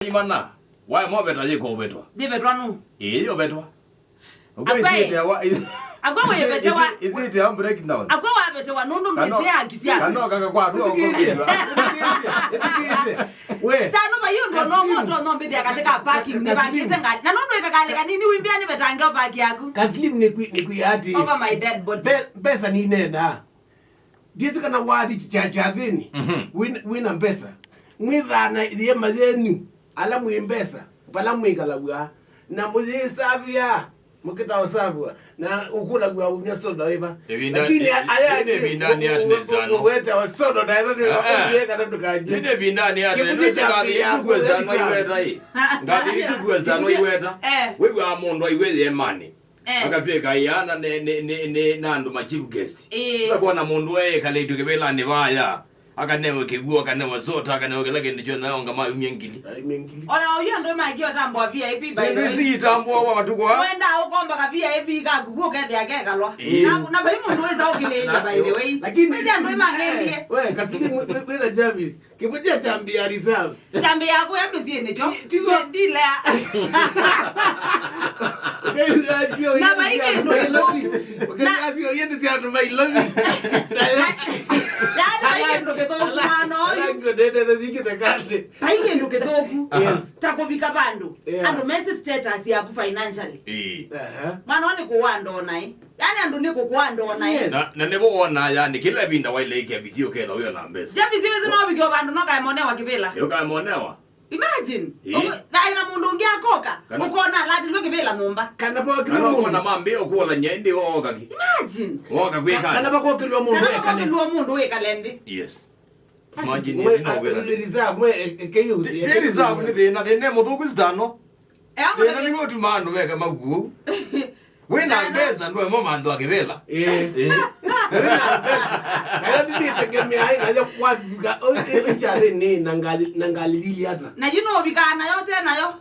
Imana, why more better you go better? They better no. You better. I go away better. Is it I'm breaking down? I go away better. No, no, where? Stano by you no be there. I take a parking. Never get a guy. No, I knew we never tango back yagu. Kaslim ni over my dead body. Pesa ni nenda. Jinsi kana wadi chachagini. Wina pesa. Mwidhana ndiye mazenu. Ala muimbesa. Pala mwigala na muzi savia. Mukita osavwa na ukula kwa unyasoda weba. Lakini aya ni bindani ya Stano. Weta wasoda na hizo ndio kata tukaje. Ni bindani ya Stano iweta hii. Ngati isugwe Stano iweta. Wewe amondo iweze emani. Akapeka yana ne nando ma chief guest. Bakona mundu kale tukebela ne baya. Akanewe kigua akanewe sota akanewe keleke ndicho nayo ngama umyengili. Ona uyo ndo magi otambwa VIP by the way. Sisi tambwa wa matuko. Wenda ukomba ka VIP ka gugu ke dia ke kalwa. Na ba mundu weza ukilele by the way. Lakini ndo mangelie. Wewe kasiki wewe Jarvis. Kipotia chambia reserve. Chambia yako yapi siene cho? Ndile. Na ba ike ndo Asio yende sia ndo mai love. Ya ndo keto mano. Ngo dede ziki the card. Haike ndo keto. Yes. Takobika bandu. Ando message status ya ku financially. Mano ni kuwando nai. Yani ando niko kuwando nai. Na nebo ona yani kila binda waile ke video ke dawo na mbesa. Javi siwezi no bigyo bandu no kai monewa kibela. Yo kai monewa. Imagine. Na ina mundu ngia koka. Ukona lati lwe kibela nomba. Kana ba kilwa mundu na mambe okuola nyende oga ki. Imagine. Oga kwe kana. Kana ba ko kilwa mundu e kalende. Kana kilwa mundu e kalende. Yes. Imagine you know where the reserve mwe keyu. The reserve ni de na de nemo do Stano. Amo ni ngotu mando weka magu. Wina mbeza ndo mo mando akibela. Wina mbeza. Ayo didi tegemea hai naje kwa biga chale ni nangali dili hata. Na you know bigana yote nayo.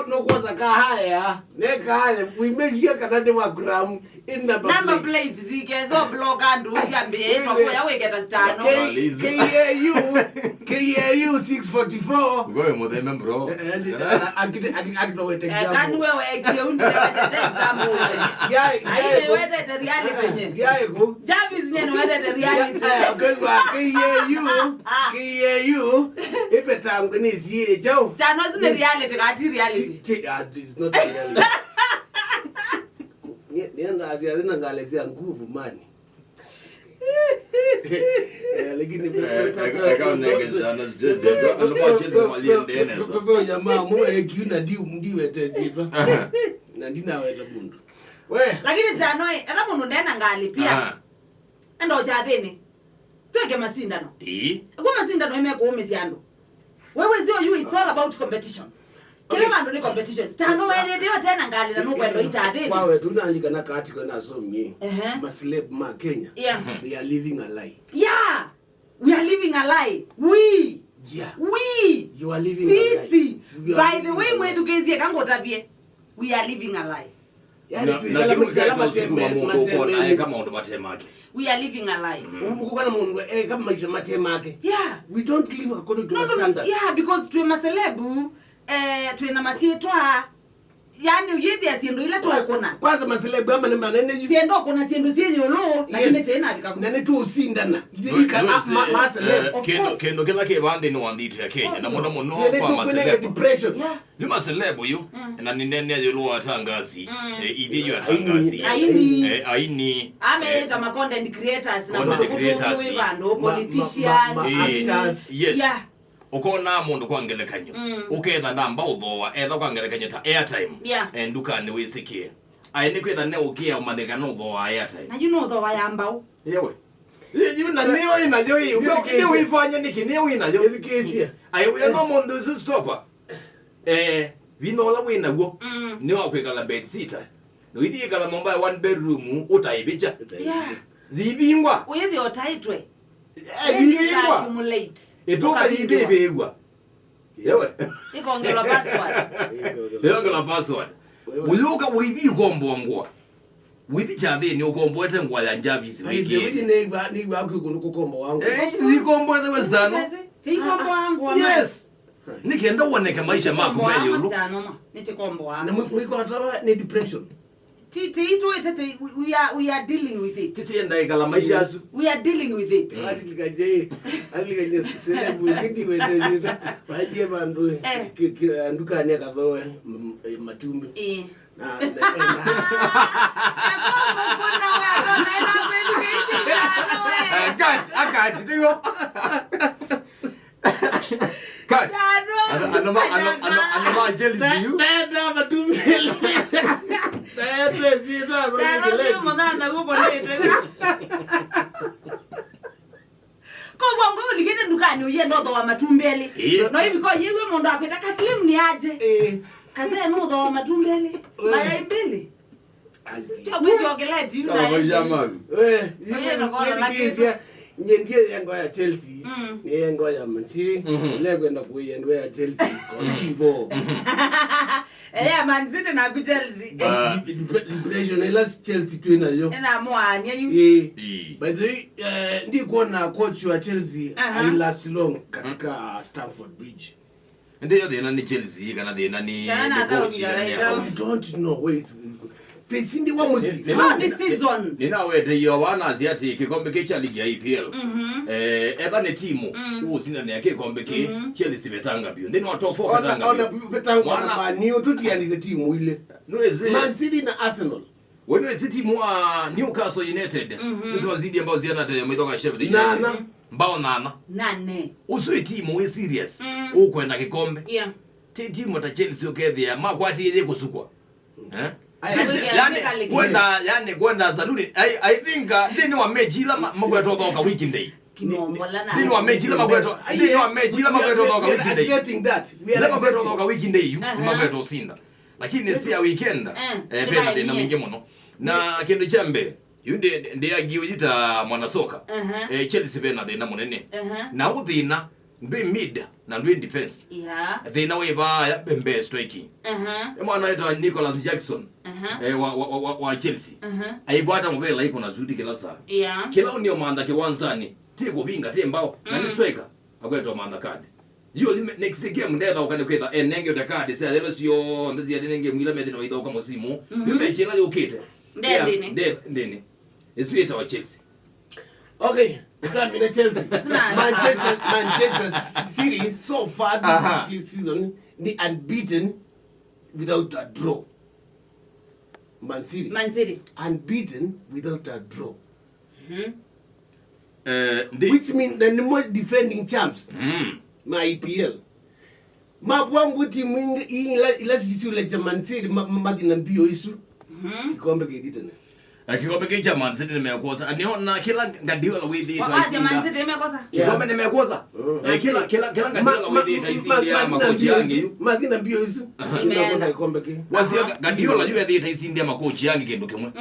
No kwaza ka haya ne kaya we make here kana de gram in number plate zikezo block andu siambie kwa yawe geta Stano KAU 644 ngoe modeme bro akito wete example kan wewe ekie unde wete example ai wete reality nye go Jarvis neno wete reality KAU ipetangu ni siye jo Stano zine reality kati reality it's not reality nienda asiazina ngalezea nguvu mani lakini kwa jamaa mwe kiuna ndiwe tezitwa na ndina weta bundu lakini Stano era mundu ndena ngali pia endo chathini tweke masindano kwa masindano imeko umisiando wewe zio you it's all about competition. Kile bandu ni competition. Stano wewe ndio tena ngali na nukwendo itathini. Wawe tunalika na article na so mnye. Maslave ma Kenya. Yeah. They are living a lie. Yeah. We are living a lie. We. Yeah. We. You are living a lie. Sisi. By the way mwe tugezie kango tabie. We are living a lie. Yani tuikala kama ndo matemake. We are living a lie. Ukukana mundu kama maisha matemake. Yeah. We don't live according to the standard. Yeah, because tuwe maselebu tuwe na masietwa yani yedi asiendo ila tu akona. Kwanza maselebu ama nene tiendo kona siendo siezi yolo lakini tena bikaku. Nene tu usindana. Yika maselebu. Kendo kila ke bande no andite ya Kenya na mona kwa maselebu. Depression. Ni maselebu yu na ni nene yolo atangasi. Idi yu atangasi. Aini. Ame ma content creators na kutukutu bandu politicians. Actors. Yes. Yeah. Ukona mundu kwangelekanyo uketha ndamba uthoa etha kwangelekanyo ta airtime enduka ni wisikie aini kwetha ne ukia umatheka no uthoa airtime na you know uthoa yambao yewe yiu na niyo inayo hii ukini uifanya niki niyo inayo education ayo no mundu zu stopa vinola wina go ni wakwikala bed sitter no idi kala momba one bedroom utaibicha zibingwa uyethi otaitwe zibingwa accumulate Edoka yibebegwa. Yewe. Ikongela password. Ikongela password. Uyuka withi gombo ngwa. with each other ni ukomboete ngwa ya Jarvis wiki ni wako kukombo wangu zikombo the Stano tikombo wangu yes nikienda uoneke maisha mako mbele yulu nitikombo wangu na mwiko atawa ni depression we are dealing with it. Titienda ikala maisha yasu. We are dealing with it. Alikaje selebu ngidi wende waje bandu nduka ne kazoe matumbi. Na Akati digo. Cut. Anoma jealous you. Dada matumbi. Kwa ngo ligene dukani uye ndo wa matumbele no hivi kwa yewe mondo apeta kaslim ni aje kaze no ndo wa matumbele maya mbili to ogela ti una jamaa nyengie yango ya Chealse ni yango ya Man City legwenda kuyengo ya Chealse kontibo Man City na ku Chealse impression ila Chealse tu inayo ina mwanya yu by the way ndi kuona coach wa Chealse I last long katika Stamford Bridge ndio thina ni Chealse kana thina ni coach I don't know wait Pesindi wa muzi this season ninawete yo wana asiati kikombe kicha ligi ya EPL eba ne timu usina ne kikombe ki Chealse betanga bio ndini watu 4 betanga ona betanga na Man tuti anize timu ile nweze Man City na Arsenal wenwe timu wa Newcastle United ndio zidi ambao ziana te mwidoka Sheffield nana mbao nane usui timu we serious ukwenda kikombe timu ta Chealse okethia makwati yeye kusukwa yani kwenda saluni I think dini wa mechi la magweto doka weekend day dini wa mechi la magweto doka weekend day accepting that we are magweto doka weekend day magweto sinda lakini si ya weekend pena dina mingi muno na kindu chambe yunde ndiye giwita mwana soka Chealse bena dina munene na uthina ndwi mid na ndwi defense thina weba ya bembe striking mwana wetu Nicholas Jackson wa Chealse aibwata mubela iko na zudi kila saa kila unio manda Kiwanzani tiko binga tembao na ni striker agweto manda card yo next game ndetha ukane kwetha enenge de card se lelo sio ndezi ya nenge mwila medino idoka musimu yumechela yokete ndene ezuita wa Chealse okay come in Chealse Manchester City so far this season the unbeaten without a draw Man City unbeaten without a draw which means the more defending champs my EPL mabwangu timu ila sisi Man City madina bio isu kikombe kiditene kikombe kicha Man City nimekosa aniona kila Guardiola wedi itaishinda Man City nimekosa kikombe nimekosa kila Guardiola wedi itaishinda makochi yangu madina bio isu nimekosa kikombe ki wazia Guardiola yeye wedi itaishinda makochi yangu kendo kimwe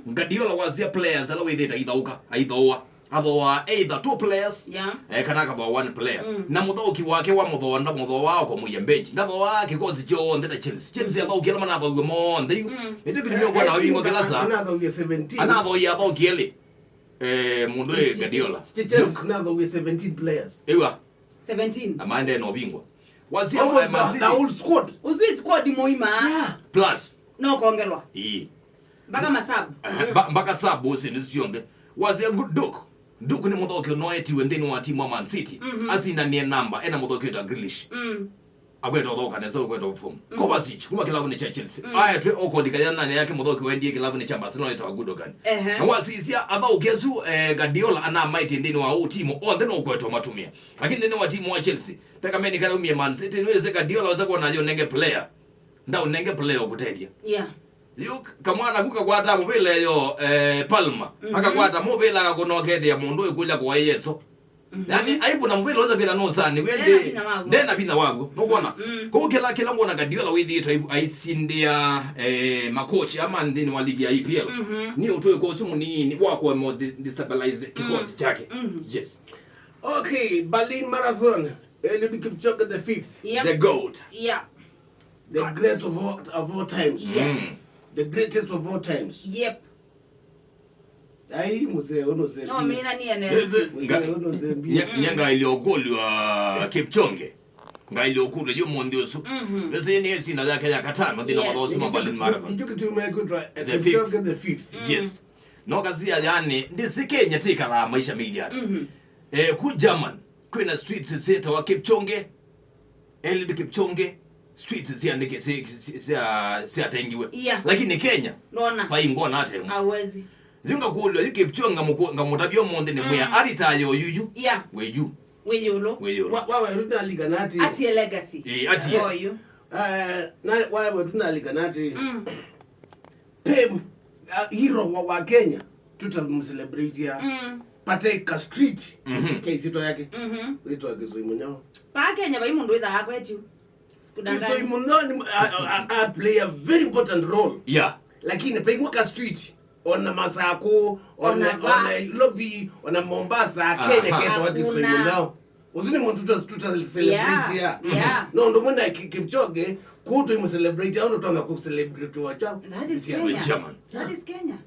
Guardiola wazia players ala wedi itaidauka aidoa abo either two players kana ka one player na muthoki wake wa muthonda mutho wao kwa muyembeji ndabo wake kozi jo ndeta Chealse abo kila mana abo mo ndio ndio kinyo kwa na wingo kila saa another we 17 another ya abo kile mundu Guardiola Chealse another we 17 players ewa 17 amande no bingwa wazia the whole squad uzwi squad muhimu plus no kongelwa mpaka masabu mpaka sabu sinizionge wazia good Duku ni muthoki no etiwe ndini wa timu wa Man City azina nie namba ena muthoki ta Grealish agweto thoka ne so gweto form Kovacic kuma kilavu ni Chealse aya twe okodi kayana ne yake muthoki wendie kilavu ni Barcelona ita Gundogan na wasisia athaukezu Guardiola ana mighty ndini wa timu on then ogweto matumia lakini ndini wa timu wa Chealse peka meni kala umie Man City niweze Guardiola waza kwa nayo nenge player ndao nenge player okutedia yo kamwana kuka kwata mubile yo Palma akakwata mubile akakonokethia mundu ikuja kwa Yesu yani aibu na mubile oza bila no sani wende ndena bina wangu nokona ko kila ngona Guardiola withi itu aisindia makochi ama ndini wa ligi ya EPL ni utoe ko sumu ni wako mo destabilize kikosi chake yes okay Berlin Marathon Eliud Kipchoge the 5th the GOAT the great of all times yes the greatest of all times. Yep. Ai mzee ono zee. No mimi na niene. Ono zee. Nyanga iliyokulwa Kipchoge. Ngailiyokulwa yo mondioso. Bese ni sina zake ya katano ndina mabosi mabali marathon. Ndio kitu imekuitwa Kipchoge the 5th. Yes. No kazi yani ndisi Kenya tika la maisha media. Ku German kwina streets zeta wa Kipchoge. Eliud Kipchoge streets ziandike si atengiwe. Lakini Kenya pa ingona ate. Hawezi. Zinga kulwa Kipchoge ngamutabyo monde ne muya alitayo yuyu. Weju. Weyolo. Wawe tunalika nati. Ati a legacy. Ati. Oyo. Na wawe tunalika nati. Pem hero wa Kenya tutamcelebrate ya. Pateka street. Keisito yake. Wito Kisoi Munyao. Pa Kenya bai mundu witha akwetu. Kisoi Munyao play a very important role. Yeah. Lakini pengwa street ona Masako, ona lobby, ona Mombasa, Kenya keto wa Kisoi Munyao. Usini mtu celebrate ya. No ndo mwana Kipchoge kuto imu celebrate au ndo tuanga ku celebrate wa chao. That is Kenya. That is Kenya.